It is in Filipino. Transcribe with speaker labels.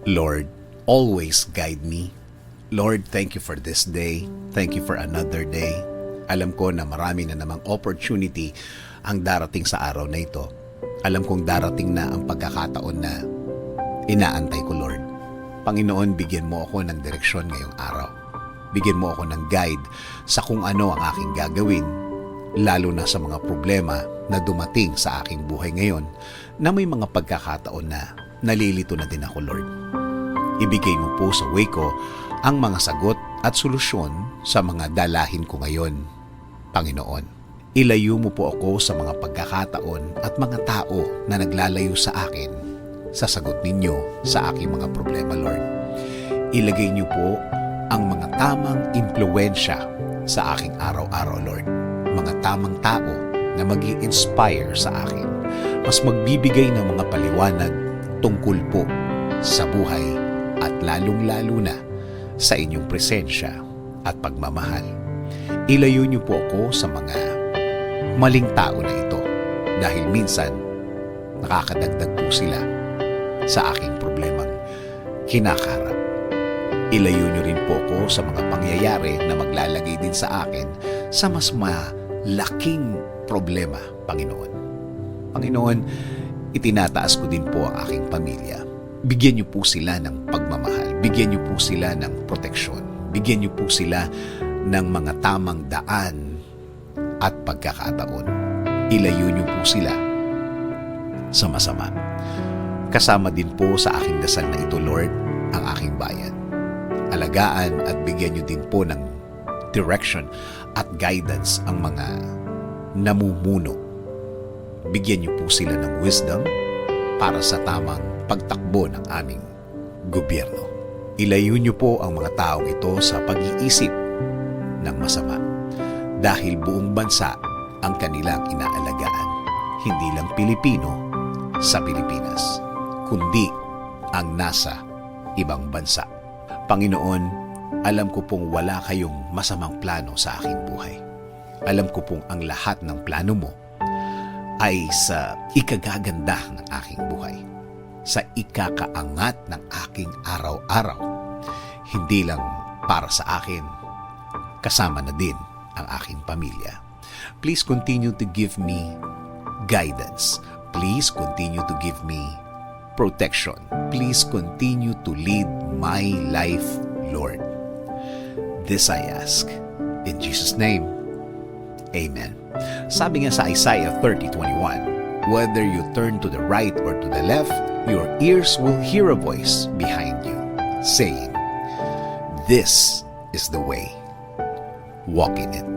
Speaker 1: Lord, always guide me. Lord, thank you for this day. Thank you for another day. Alam ko na marami na namang opportunity ang darating sa araw na ito. Alam kong darating na ang pagkakataon na inaantay ko, Lord. Panginoon, bigyan mo ako ng direksyon ngayong araw. Bigyan mo ako ng guide sa kung ano ang aking gagawin, lalo na sa mga problema na dumating sa aking buhay ngayon na may mga pagkakataon na nalilito na din ako, Lord. Ibigay mo po sa way ko ang mga sagot at solusyon sa mga dalahin ko ngayon, Panginoon. Ilayo mo po ako sa mga pagkakataon at mga tao na naglalayo sa akin sa sagot ninyo sa aking mga problema, Lord. Ilagay niyo po ang mga tamang impluwensya sa aking araw-araw, Lord. Mga tamang tao na mag-i-inspire sa akin. Mas magbibigay ng mga paliwanag tungkol po sa buhay at lalong-lalo na sa inyong presensya at pagmamahal. Ilayo niyo po ako sa mga maling tao na ito dahil minsan nakakadagdag po sila sa aking problemang kinakaharap. Ilayo niyo rin po ako sa mga pangyayari na maglalagay din sa akin sa mas malaking problema, Panginoon. Panginoon, itinataas ko din po ang aking pamilya. Bigyan niyo po sila ng pagmamahal. Bigyan niyo po sila ng proteksyon. Bigyan niyo po sila ng mga tamang daan at pagkakataon. Ilayo niyo po sila sa masama. Kasama din po sa aking dasal na ito, Lord, ang aking bayan. Alagaan at bigyan niyo din po ng direction at guidance ang mga namumuno. Bigyan niyo po sila ng wisdom para sa tamang pagtakbo ng aming gobyerno. Ilayo niyo po ang mga taong ito sa pag-iisip ng masama dahil buong bansa ang kanilang inaalagaan. Hindi lang Pilipino sa Pilipinas, kundi ang nasa ibang bansa. Panginoon, alam ko pong wala kayong masamang plano sa aking buhay. Alam ko pong ang lahat ng plano mo ay sa ikagaganda ng aking buhay, sa ikakaangat ng aking araw-araw. Hindi lang para sa akin, kasama na din ang aking pamilya. Please continue to give me guidance. Please continue to give me protection. Please continue to lead my life, Lord. This I ask in Jesus' name. Amen. Sabi nga sa Isaiah 30:21, whether you turn to the right or to the left, your ears will hear a voice behind you, saying, "This is the way. Walk in it."